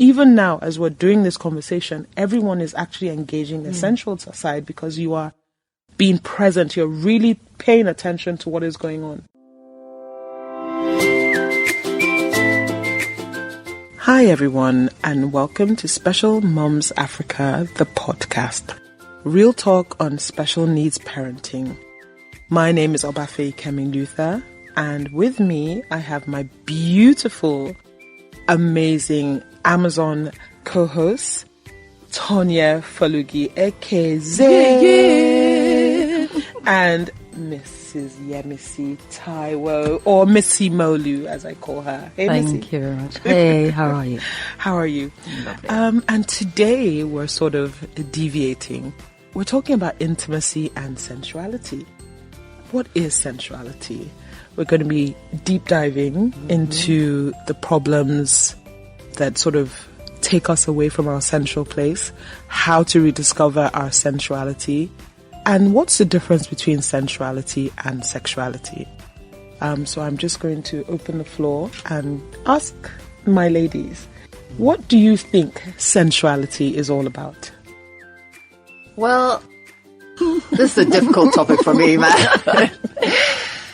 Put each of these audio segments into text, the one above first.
even now, as we're doing this conversation, everyone is actually engaging the sensual side because you are being present. You're really paying attention to what is going on. Hi, everyone, and welcome to Special Moms Africa, the podcast. Real talk on special needs parenting. My name is Obafeyikemi Luther, and with me, I have my beautiful, amazing Amazon co-host, Tonya Falugi, aka and Mrs. Yemisi Taiwo, or Missy Molu, as I call her. Hey, Thank Missy. you very much. Hey, how are you? How are you? Lovely. And today we're sort of deviating. We're talking about intimacy and sensuality. What is sensuality? We're going to be deep diving into the problems that sort of take us away from our sensual place, how to rediscover our sensuality, and what's the difference between sensuality and sexuality. So I'm just going to open the floor and ask my ladies, what do you think sensuality is all about? Well, this is a difficult topic for me, man.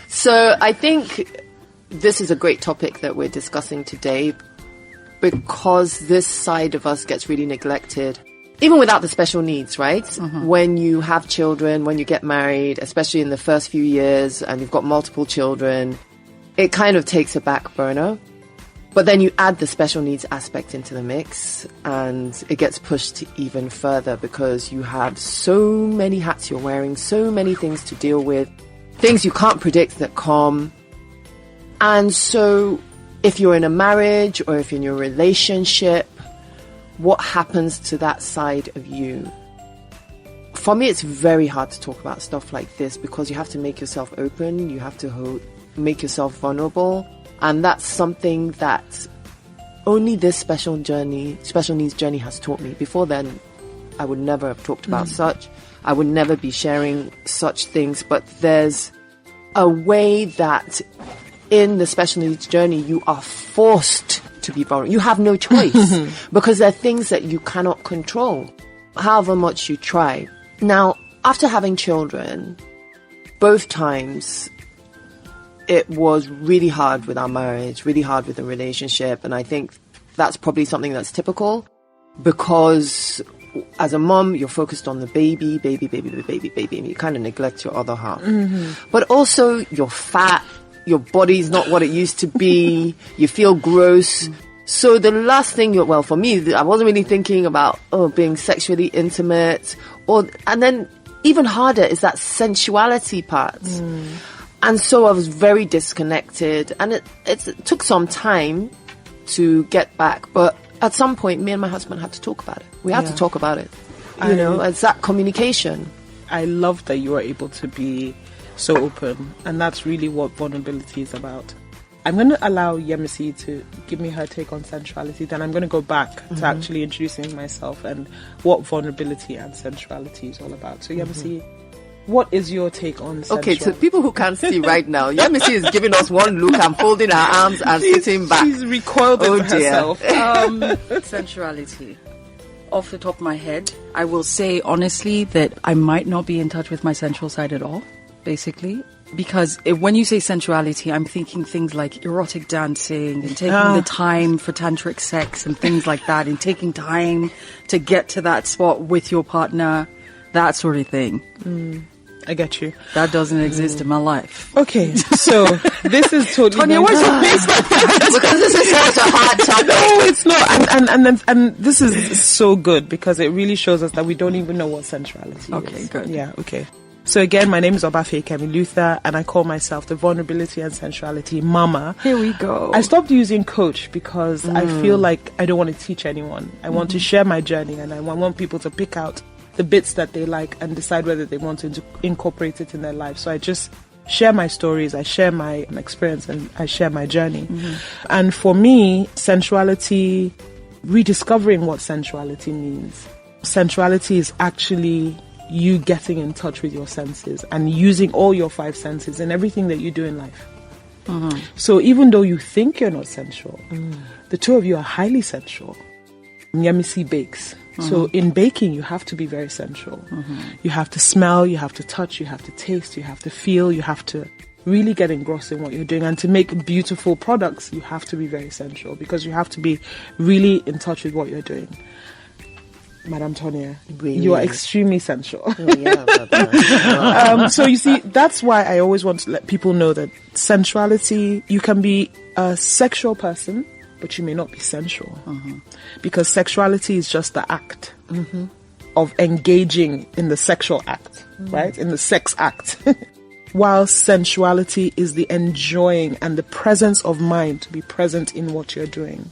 So I think this is a great topic that we're discussing today because this side of us gets really neglected, even without the special needs, right? When you have children, when you get married, especially in the first few years and you've got multiple children, it kind of takes a back burner. But then you add the special needs aspect into the mix and it gets pushed even further because you have so many hats you're wearing, so many things to deal with, things you can't predict that come. And so if you're in a marriage or if you're in a relationship, what happens to that side of you? For me, it's very hard to talk about stuff like this because you have to make yourself open, you have to make yourself vulnerable. And that's something that only this special needs journey has taught me. Before then, I would never have talked about such. I would never be sharing such things. But there's a way that in the special needs journey, you are forced to be vulnerable. You have no choice because there are things that you cannot control, however much you try. Now, after having children, both times, it was really hard with our marriage, really hard with the relationship. And I think that's probably something that's typical because as a mom, you're focused on the baby, and you kind of neglect your other half. But also you're fat, your body's not what it used to be, you feel gross. So the last thing for me, I wasn't really thinking about, being sexually intimate and then even harder is that sensuality part. And so I was very disconnected and it took some time to get back. But at some point, me and my husband had to talk about it. We had to talk about it. It's that communication. I love that you are able to be so open. And that's really what vulnerability is about. I'm going to allow Yemisi to give me her take on sensuality. Then I'm going to go back to actually introducing myself and what vulnerability and sensuality is all about. So Yemisi, what is your take on sensuality? Okay, to people who can't see right now, Yemisi is giving us one look and folding her arms and sitting back. She's recoiled into herself. Sensuality. Off the top of my head, I will say honestly that I might not be in touch with my sensual side at all, basically. Because when you say sensuality, I'm thinking things like erotic dancing and taking the time for tantric sex and things like that, and taking time to get to that spot with your partner, that sort of thing. I get you. That doesn't exist in my life. Okay, so this is totally... Tonya, what's your face like that? Because this is such a hard topic. No, it's not. And this is so good because it really shows us that we don't even know what sensuality is. Okay, good. Yeah, okay. So again, my name is Obafeyikemi Luther and I call myself the Vulnerability and Sensuality Mama. Here we go. I stopped using coach because I feel like I don't want to teach anyone. I want to share my journey and I want people to pick out the bits that they like and decide whether they want to incorporate it in their life. So I just share my stories, I share my experience, and I share my journey. And for me, sensuality, rediscovering what sensuality means. Sensuality is actually you getting in touch with your senses and using all your 5 senses in everything that you do in life. So even though you think you're not sensual, the two of you are highly sensual. Nyamisi bakes. So in baking, you have to be very sensual. You have to smell, you have to touch, you have to taste, you have to feel, you have to really get engrossed in what you're doing. And to make beautiful products, you have to be very sensual because you have to be really in touch with what you're doing. Madam Tonia, Really? you are extremely sensual. Oh, yeah, So you see, that's why I always want to let people know that sensuality, you can be a sexual person, but you may not be sensual. Because sexuality is just the act of engaging in the sexual act, right? In the sex act. While sensuality is the enjoying and the presence of mind to be present in what you're doing.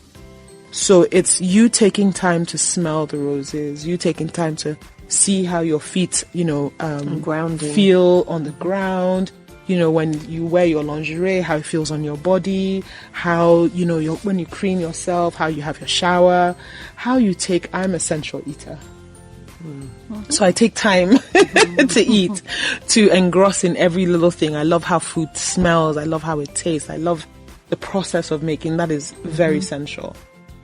So it's you taking time to smell the roses, you taking time to see how your feet, grounding. feel on the ground. When you wear your lingerie, how it feels on your body, how, when you cream yourself, how you have your shower, how you take, I'm a sensual eater. So I take time to eat, to engross in every little thing. I love how food smells. I love how it tastes. I love the process of making. That is very sensual.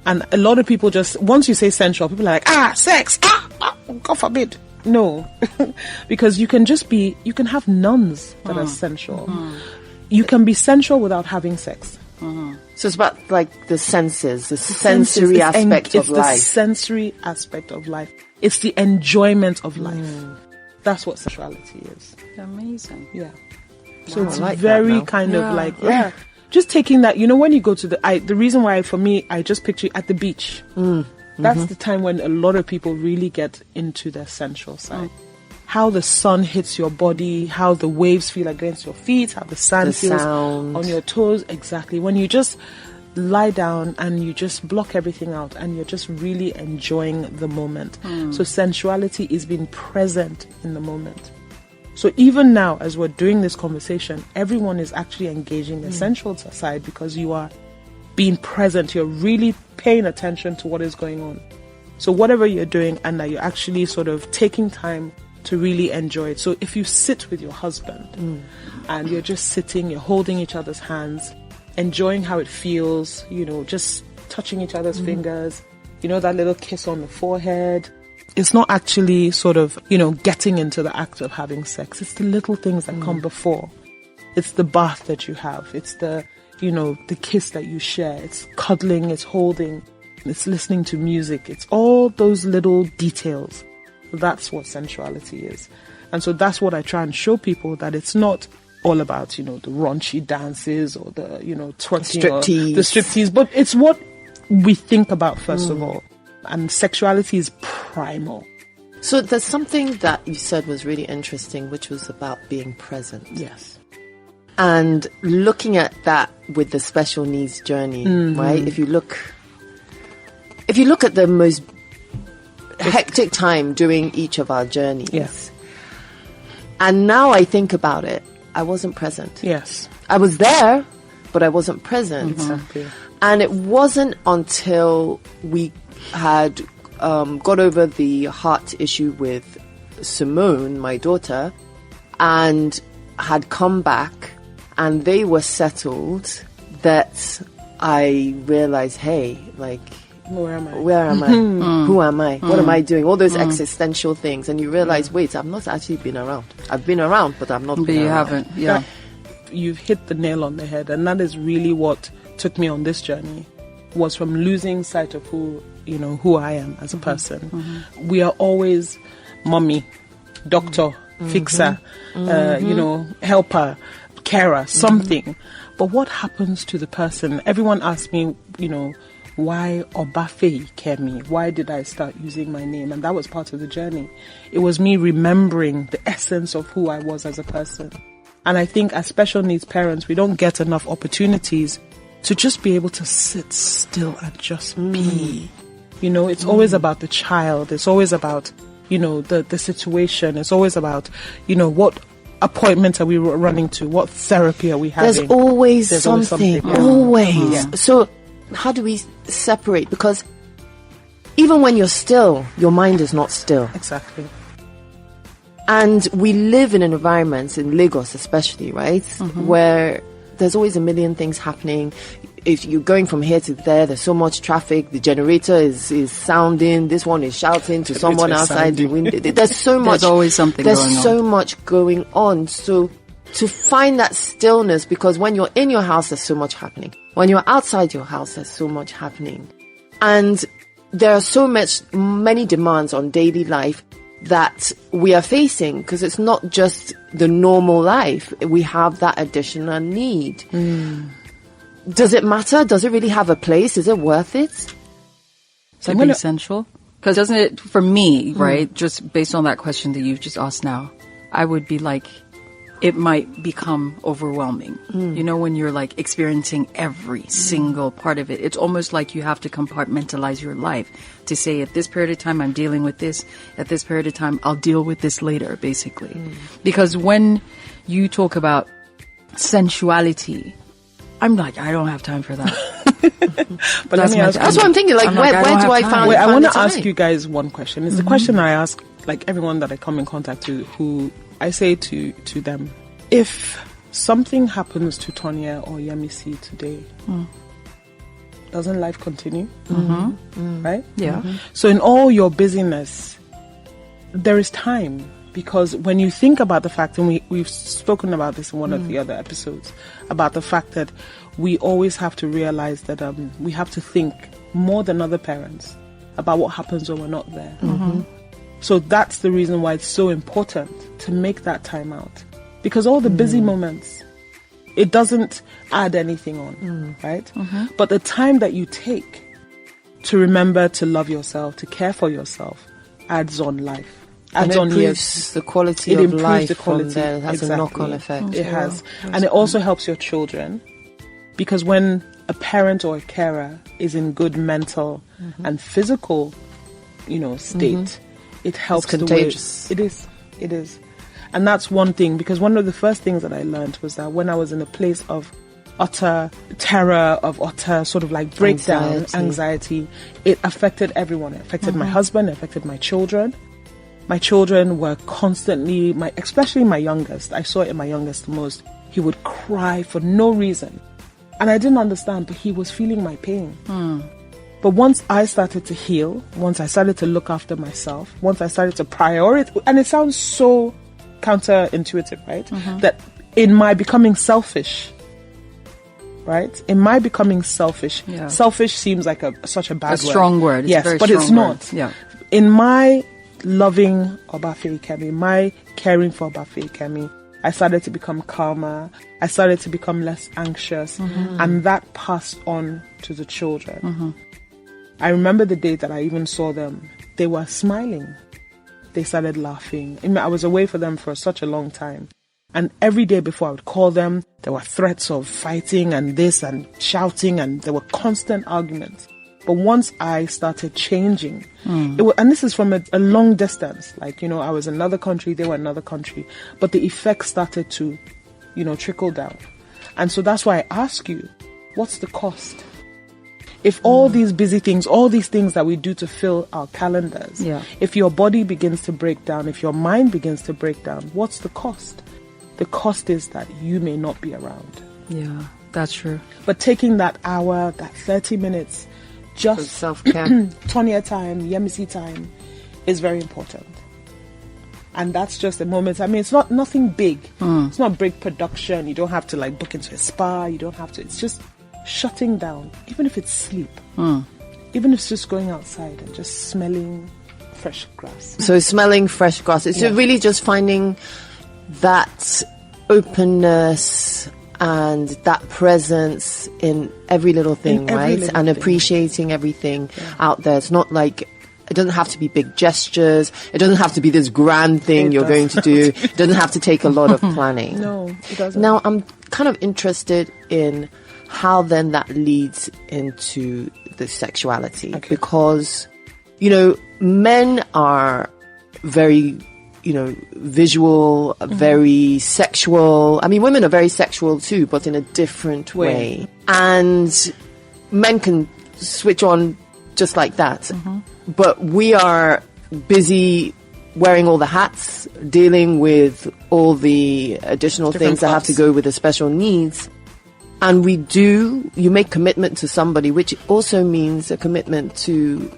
And a lot of people once you say sensual, people are like, sex, God forbid. No, because you can have nuns that are sensual. You can be sensual without having sex. So it's about like the senses, the sensory aspect of life. It's the sensory aspect of life. It's the enjoyment of life. That's what sexuality is. Amazing. Yeah. So it's like very that now. kind of like, just taking that, when you go to the reason why for me, I just picture at the beach. That's the time when a lot of people really get into their sensual side. How the sun hits your body, how the waves feel against your feet, how the sand feels on your toes. Exactly. When you just lie down and you just block everything out and you're just really enjoying the moment. So sensuality is being present in the moment. So even now, as we're doing this conversation, everyone is actually engaging the sensual side because you are being present. You're really paying attention to what is going on. So whatever you're doing, and that you're actually sort of taking time to really enjoy it. So if you sit with your husband and you're just sitting, you're holding each other's hands, enjoying how it feels, just touching each other's fingers, that little kiss on the forehead. It's not actually sort of, getting into the act of having sex. It's the little things that come before. It's the bath that you have. It's the kiss that you share. It's cuddling, it's holding, it's listening to music. It's all those little details. That's what sensuality is. And so that's what I try and show people, that it's not all about, the raunchy dances or the, twerking striptease. Or the striptease, but it's what we think about first of all. And sexuality is primal. So there's something that you said was really interesting, which was about being present. Yes. And looking at that with the special needs journey, right? If you look at the most hectic time during each of our journeys. Yes. And now I think about it, I wasn't present. Yes. I was there, but I wasn't present. Exactly. And it wasn't until we had got over the heart issue with Simone, my daughter, and had come back and they were settled, that I realized, hey, like, Where am I? Who am I? What am I doing? All those existential things. And you realize, wait, I've not actually been around. I've been around, but I'm not But been you around. haven't, yeah. You've hit the nail on the head, and that is really what took me on this journey, was from losing sight of who I am as a person. We are always mommy, doctor, fixer, helper, carer, something. But what happens to the person? Everyone asks me, why Obafeyikemi? Why did I start using my name? And that was part of the journey. It was me remembering the essence of who I was as a person. And I think as special needs parents, we don't get enough opportunities to just be able to sit still and just be. It's always about the child. It's always about, the situation. It's always about, what appointment are we running to? What therapy are we having? There's always something. Yeah. Always. Yeah. So how do we separate? Because even when you're still, your mind is not still. Exactly. And we live in an environment, in Lagos especially, right? Where there's always a million things happening. if you're going from here to there, there's so much traffic. The generator is sounding. This one is shouting to someone outside the window. There's so much. There's always something going on. There's so much going on. So to find that stillness, because when you're in your house, there's so much happening. When you're outside your house, there's so much happening. And there are many demands on daily life that we are facing, because it's not just the normal life. We have that additional need. Does it matter? Does it really have a place? Is it worth it? Is it essential? Because doesn't it, for me, right, just based on that question that you've just asked now, I would be like, it might become overwhelming. You know, when you're like experiencing every single part of it, it's almost like you have to compartmentalize your life to say, at this period of time, I'm dealing with this. At this period of time, I'll deal with this later, basically. Because when you talk about sensuality, I'm like, I don't have time for that. But let me ask, that's what I'm thinking. Like, where do I find? Wait, I want to ask you guys one question. It's the question I ask like everyone that I come in contact with, who I say to them, if something happens to Tonya or Yemisi today, doesn't life continue? Right? Yeah. So in all your busyness, there is time. Because when you think about the fact, and we've spoken about this in one of the other episodes, about the fact that we always have to realize that we have to think more than other parents about what happens when we're not there. So that's the reason why it's so important to make that time out. Because all the busy moments, it doesn't add anything on, right? But the time that you take to remember to love yourself, to care for yourself, adds on life. And it improves the quality of life. The quality. From there. It has a knock-on effect. It has. And it also helps your children. Because when a parent or a carer is in good mental and physical, state, it helps. It's contagious. It is. And that's one thing, because one of the first things that I learned was that when I was in a place of utter terror, of utter sort of like breakdown, anxiety, it affected everyone. It affected my husband, it affected my children. My children were constantly, especially my youngest, I saw it in my youngest the most, he would cry for no reason. And I didn't understand, but he was feeling my pain. But once I started to heal, once I started to look after myself, once I started to prioritize, and it sounds so counterintuitive, right? That in my becoming selfish, right? In my becoming selfish, selfish seems like such a bad word. A strong word. Yes, but it's not. Yeah. In my loving Obafeyikemi, my caring for Obafeyikemi, I started to become calmer. I started to become less anxious, and that passed on to the children. I remember the day that I even saw them. They were smiling. They started laughing. I was away for them for such a long time. And every day before I would call them, there were threats of fighting and this and shouting, and there were constant arguments. But once I started changing, and this is from a long distance, like, I was in another country, they were in another country, but the effects started to, trickle down. And so that's why I ask you, what's the cost? If all these busy things, all these things that we do to fill our calendars, if your body begins to break down, if your mind begins to break down, what's the cost? The cost is that you may not be around. Yeah, that's true. But taking that hour, that 30 minutes, just self-care, Tonya time, Yemisi time, is very important. And that's just a moment. I mean, it's not nothing big. It's not big production. You don't have to book into a spa. You don't have to. It's just shutting down, even if it's sleep, even if it's just going outside and just smelling fresh grass. So smelling fresh grass. It's really just finding that openness and that presence in every little thing, right? And appreciating everything out there. It's not like, it doesn't have to be big gestures. It doesn't have to be this grand thing you're going to do. It doesn't have to take a lot of planning. No, it doesn't. Now, I'm kind of interested in how then that leads into the sexuality. Okay. Because, men are very, visual, very sexual. I mean, women are very sexual too, but in a different way. And men can switch on just like that. But we are busy wearing all the hats, dealing with all the additional things that have to go with the special needs. And you make commitment to somebody, which also means a commitment to,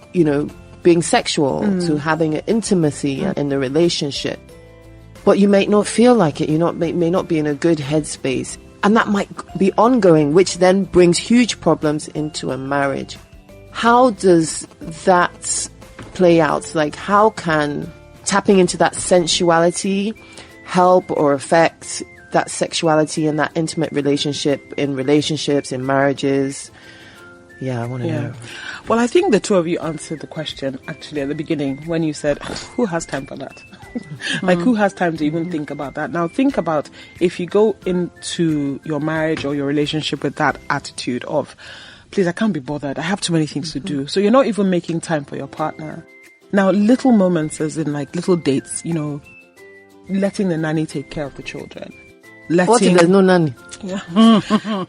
being sexual, to having an intimacy in the relationship. But you may not feel like it. May not be in a good headspace. And that might be ongoing, which then brings huge problems into a marriage. How does that play out? Like, how can tapping into that sensuality help or affect that sexuality and that intimate relationship in relationships, in marriages? Yeah, I want to know. Well, I think the two of you answered the question actually at the beginning when you said, who has time for that? Like, who has time to even think about that? Now, think about if you go into your marriage or your relationship with that attitude of, please, I can't be bothered. I have too many things to do. So you're not even making time for your partner. Now, little moments as in like little dates, letting the nanny take care of the children. What if there's no nanny? Yeah.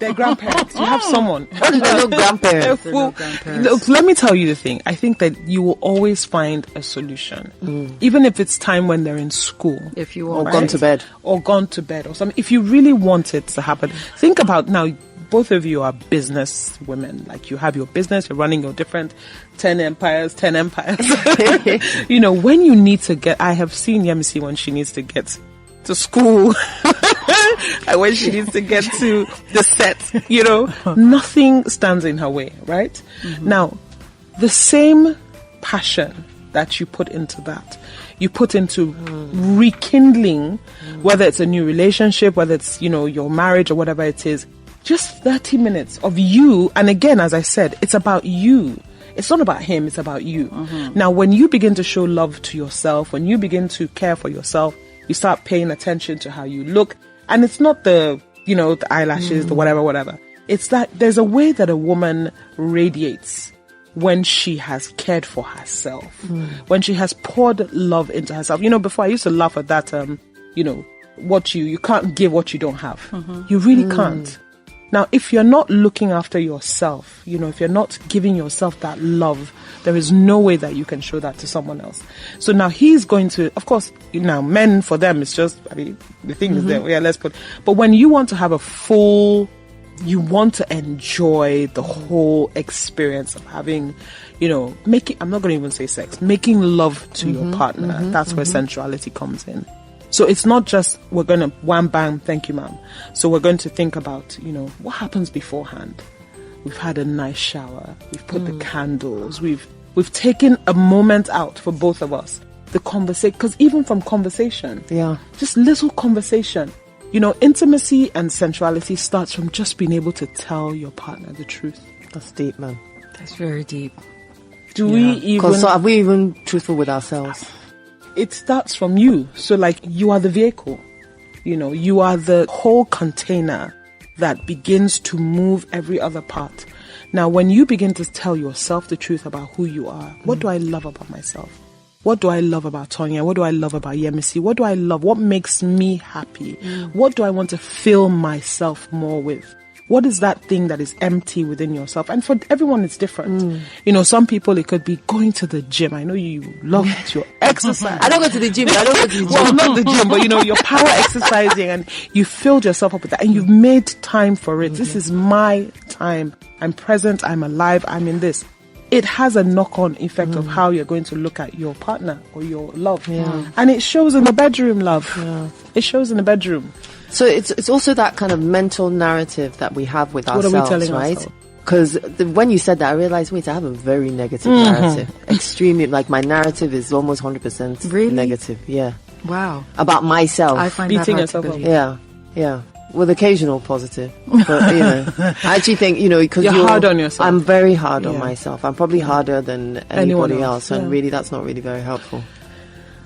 They're grandparents. You have someone. What if there's no grandparents? Look, let me tell you the thing. I think that you will always find a solution. Even if it's time when they're in school. If you want. Or gone to bed. Or gone to bed or something. If you really want it to happen. Think about now, both of you are business women. Like, you have your business, you're running your different 10 empires. When you need to I have seen Yemisi when she needs to get to school and when she needs to get to the set, nothing stands in her way, right? Now, the same passion that you put into that, you put into rekindling, whether it's a new relationship, whether it's, your marriage or whatever it is, just 30 minutes of you. And again, as I said, it's about you. It's not about him, it's about you. Now, when you begin to show love to yourself, when you begin to care for yourself, you start paying attention to how you look. And it's not the eyelashes, the whatever. It's that there's a way that a woman radiates when she has cared for herself, when she has poured love into herself. Before I used to laugh at that, you can't give what you don't have. You really can't. Now, if you're not looking after yourself, if you're not giving yourself that love, there is no way that you can show that to someone else. So now he's going to, of course, men, for them, it's just, the thing is there. Yeah, but when you want to have you want to enjoy the whole experience of having, I'm not going to even say sex, making love to your partner. That's where sensuality comes in. So it's not just, we're going to wham bam, thank you, ma'am. So we're going to think about, what happens beforehand. We've had a nice shower. We've put the candles. We've taken a moment out for both of us. The conversation, because even from conversation, just little conversation, intimacy and sensuality starts from just being able to tell your partner the truth. That's deep, man. That's very deep. Are we even truthful with ourselves? It starts from you. So like, you are the vehicle, you are the whole container that begins to move every other part. Now, when you begin to tell yourself the truth about who you are, what do I love about myself? What do I love about Tonya? What do I love about Yemisi? What do I love? What makes me happy? What do I want to fill myself more with? What is that thing that is empty within yourself? And for everyone, it's different. Some people, it could be going to the gym. I know you love your exercise. I don't go to the gym. Well, not the gym, but you're power exercising and you filled yourself up with that and you've made time for it. This is my time. I'm present. I'm alive. I'm in this. It has a knock-on effect of how you're going to look at your partner or your love. And it shows in the bedroom, love. It shows in the bedroom. So it's also that kind of mental narrative that we have with ourselves, what are we telling right? Ourselves? Because when you said that, I realized, wait, I have a very negative narrative. Extremely, like my narrative is almost 100% negative. Yeah. Wow. About myself. I find beating that hard yourself to up. Yeah. With occasional positive. But, I actually think, because you're hard on yourself. I'm very hard on myself. I'm probably harder than anybody else. And really, that's not really very helpful.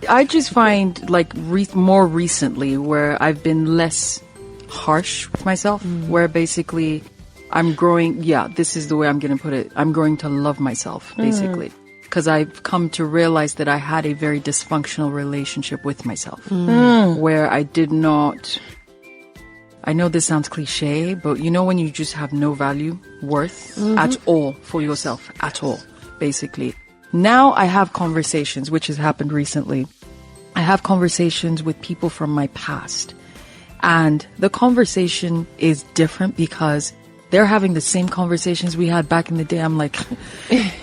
I just find like more recently where I've been less harsh with myself, where basically I'm growing. Yeah, this is the way I'm going to put it. I'm growing to love myself, basically, because I've come to realize that I had a very dysfunctional relationship with myself, where I did not. I know this sounds cliche, but when you just have no value, worth at all for yourself, at all, basically. Now I have conversations, which has happened recently. I have conversations with people from my past. And the conversation is different because they're having the same conversations we had back in the day. I'm like,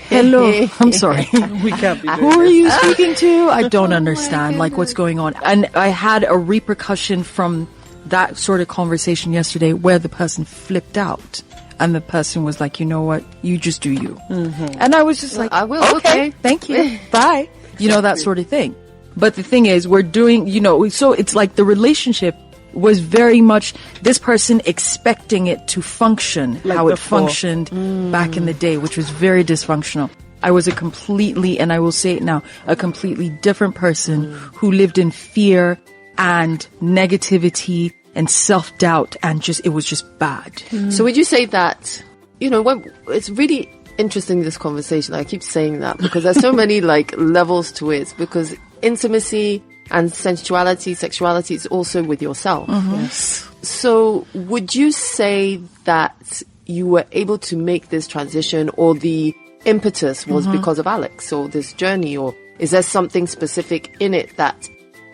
hello, I'm sorry. We can't be doing Who are this. you speaking to? I don't understand, like, what's going on. And I had a repercussion from that sort of conversation yesterday where the person flipped out. And the person was like, you know what? You just do you. And I was just like, I will, okay. Thank you. Bye. You know, that sort of thing. But the thing is, we're doing, you know, so it's like the relationship was very much this person expecting it to function Like how it before. functioned back in the day, which was very dysfunctional. I was a completely, and I will say it now, a completely different person who lived in fear and negativity and self-doubt, and it was just bad. So would you say that, you know, it's really interesting, this conversation. I keep saying that because there's so many like levels to it, because intimacy and sensuality, sexuality is also with yourself. Yes. So would you say that you were able to make this transition, or the impetus was because of Alex, or this journey, or is there something specific in it that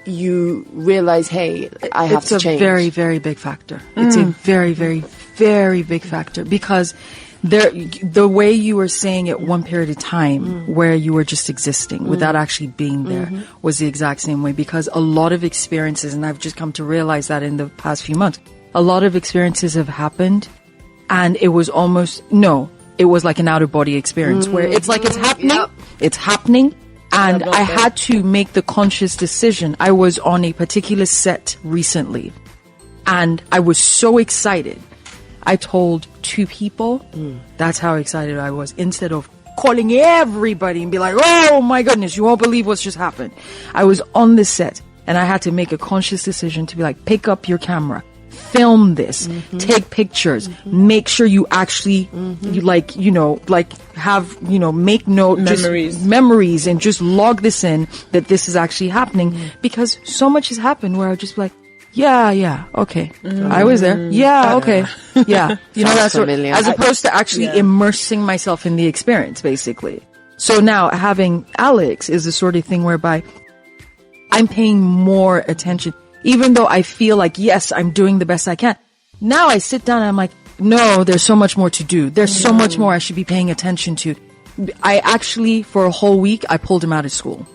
you realize, hey, I have to change? It's a very, very big factor. It's a very, very, very big factor, because the way you were saying it one period of time where you were just existing without actually being there was the exact same way, because a lot of experiences, and I've just come to realize that in the past few months, a lot of experiences have happened and it was it was like an out of body experience where it's like it's happening. And I had to make the conscious decision. I was on a particular set recently and I was so excited. I told 2 people, that's how excited I was, instead of calling everybody and be like, oh my goodness, you won't believe what's just happened. I was on the set and I had to make a conscious decision to be like, pick up your camera, film this, take pictures, make sure you actually, make note, memories, and just log this in, that this is actually happening, because so much has happened where I'll just be like, yeah, okay. I was there. Yeah, okay. Yeah. You know, that's familiar. as opposed to actually immersing myself in the experience, basically. So now having Alex is the sort of thing whereby I'm paying more attention, even though I feel like, yes, I'm doing the best I can. Now I sit down and I'm like, no, there's so much more to do. There's so much more I should be paying attention to. I actually, for a whole week, I pulled him out of school.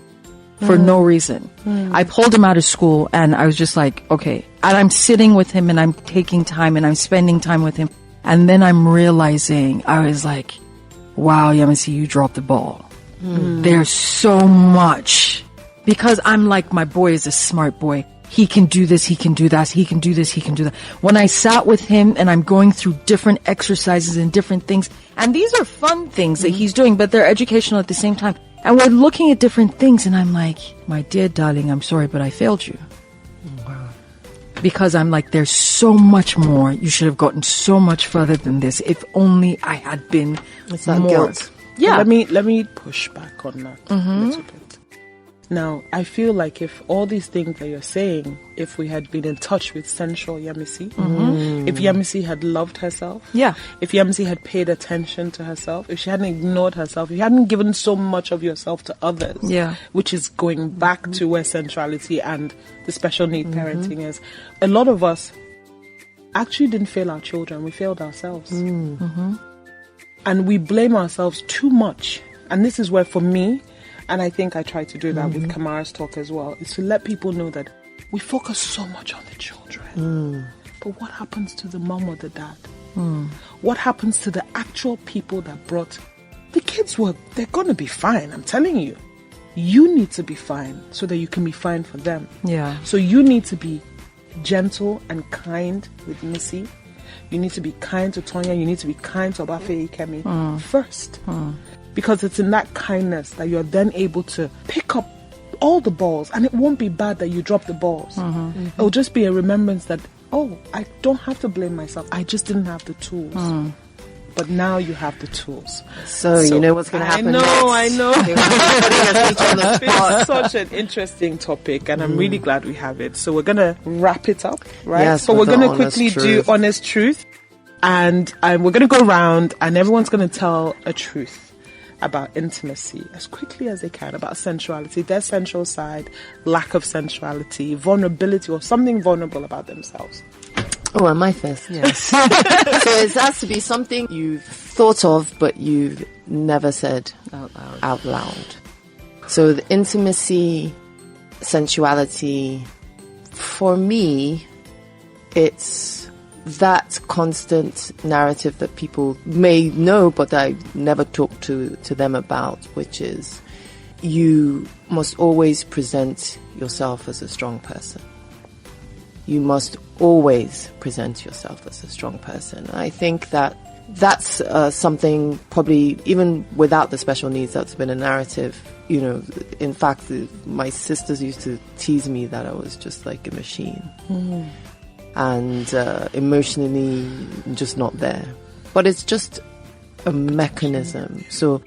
For no reason. I pulled him out of school and I was just like, okay. And I'm sitting with him and I'm taking time and I'm spending time with him. And then I'm realizing, I was like, wow, Yamasi, you dropped the ball. There's so much. Because I'm like, my boy is a smart boy. He can do this, he can do that, he can do this, he can do that. When I sat with him and I'm going through different exercises and different things, and these are fun things that he's doing, but they're educational at the same time. And we're looking at different things and I'm like, my dear darling, I'm sorry, but I failed you. Wow. Because I'm like, there's so much more. You should have gotten so much further than this. If only I had been It's that more. guilt. Yeah. Let me push back on that a little bit. Now, I feel like if all these things that you're saying, if we had been in touch with sensual Yamisi, if Yamisi had loved herself, if Yamisi had paid attention to herself, if she hadn't ignored herself, if you hadn't given so much of yourself to others, which is going back to where sensuality and the special need parenting is, a lot of us actually didn't fail our children, we failed ourselves. And we blame ourselves too much. And this is where, for me, and I think I try to do that with Kamara's talk as well, is to let people know that we focus so much on the children. But what happens to the mom or the dad? What happens to the actual people that brought the kids? They're going to be fine, I'm telling you. You need to be fine so that you can be fine for them. Yeah. So you need to be gentle and kind with Missy. You need to be kind to Tonya. You need to be kind to Obafeyikemi first. Because it's in that kindness that you're then able to pick up all the balls, and it won't be bad that you drop the balls. It'll just be a remembrance that, oh, I don't have to blame myself. I just didn't have the tools. But now you have the tools. So you know what's going to happen next. I know. It's such an interesting topic, and I'm really glad we have it. So we're going to wrap it up, right? Yes, so we're with going the to quickly honest do truth. honest truth, and we're going to go around, and everyone's going to tell a truth. about intimacy as quickly as they can, about sensuality, their sensual side, lack of sensuality, vulnerability, or something vulnerable about themselves. Oh, am I first? Yes. So it has to be something you've thought of, but you've never said out loud. So the intimacy, sensuality, for me, it's that constant narrative that people may know, but I never talk to them about, which is you must always present yourself as a strong person. You must always present yourself as a strong person. I think that that's something probably even without the special needs, that's been a narrative. You know, in fact, my sisters used to tease me that I was just like a machine. And emotionally just not there. But it's just a mechanism. So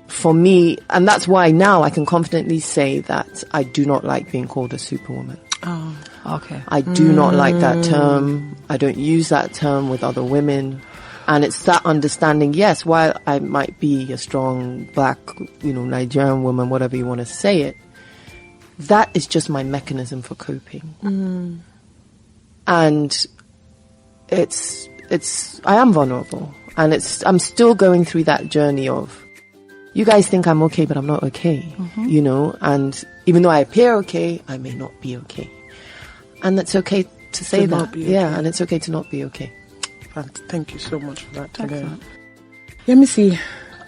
for me, and that's why now I can confidently say that I do not like being called a superwoman. Oh, okay. I do not like that term. I don't use that term with other women. And it's that understanding, yes, while I might be a strong black, Nigerian woman, whatever you want to say it, that is just my mechanism for coping. And I am vulnerable, and I'm still going through that journey of, you guys think I'm okay, but I'm not okay, and even though I appear okay, I may not be okay. And it's okay to say that. Yeah, and it's okay to not be okay. Thank you so much for that today. Let me see.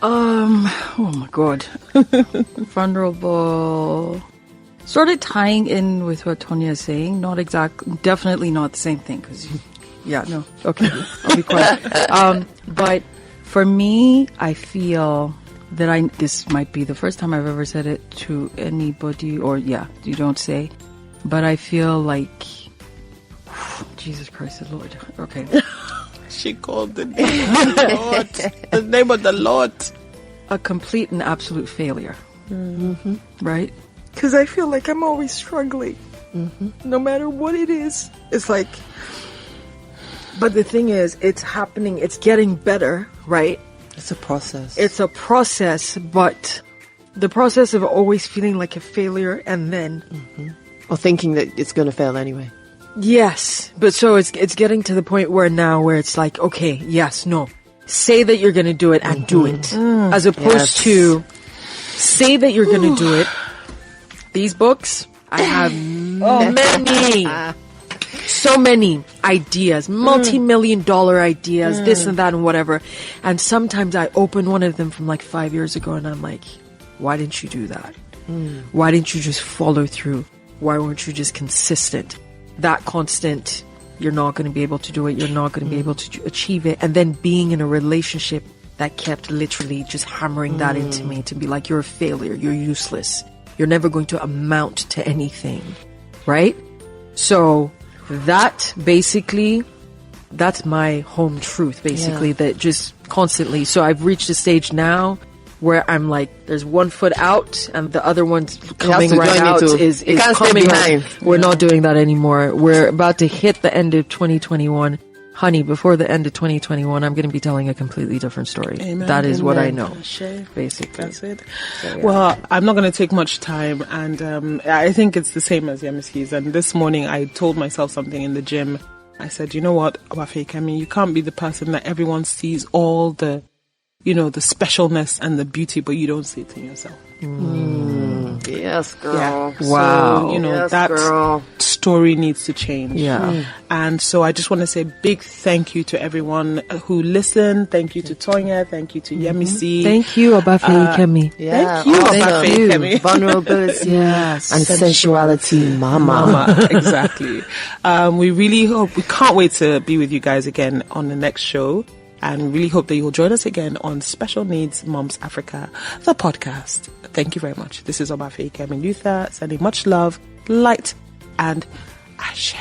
Oh my God. Vulnerable. Sort of tying in with what Tonya is saying, definitely not the same thing, because, okay, I'll be quiet. But for me, I feel that this might be the first time I've ever said it to anybody, or you don't say, but I feel like, Jesus Christ the Lord, okay. She called the name of the Lord, the name of the Lord. A complete and absolute failure, right? Because I feel like I'm always struggling. No matter what it is. It's like, but the thing is, it's happening, it's getting better, right? It's a process. It's a process, but the process of always feeling like a failure and then... Or thinking that it's going to fail anyway. Yes. But so it's getting to the point where it's like, okay, yes, no. Say that you're going to do it and do it. As opposed to say that you're going to do it. These books, I have so many ideas, multi-million-dollar ideas, this and that and whatever. And sometimes I open one of them from like 5 years ago and I'm like, why didn't you do that? Why didn't you just follow through? Why weren't you just consistent? That constant, you're not going to be able to do it. You're not going to be able to achieve it. And then being in a relationship that kept literally just hammering that into me to be like, you're a failure. You're useless. You're never going to amount to anything, right? So that basically, that's my home truth, basically, that just constantly. So I've reached a stage now where I'm like, there's one foot out and the other one's coming right out is coming behind. We're not doing that anymore. We're about to hit the end of 2021. Honey, before the end of 2021, I'm going to be telling a completely different story. Amen. That is what I know, basically. That's it. So, well, I'm not going to take much time, and I think it's the same as Yemiski's. And this morning, I told myself something in the gym. I said, you know what, Obafeyikemi, you can't be the person that everyone sees all the, the specialness and the beauty, but you don't see it in yourself. Yes, girl. Yeah. Wow. So, that story needs to change. Yeah. And so I just want to say a big thank you to everyone who listened. Thank you to Tonya. Thank you to Yemisi. Thank you, Obafeyikemi. Thank you, Obafeyikemi. Vulnerability. Yes. And sensuality, mama. Exactly. We really hope, we can't wait to be with you guys again on the next show. And we really hope that you'll join us again on Special Needs Moms Africa, the podcast. Thank you very much. This is Obafeyikemi Luther sending much love, light, and Ashe.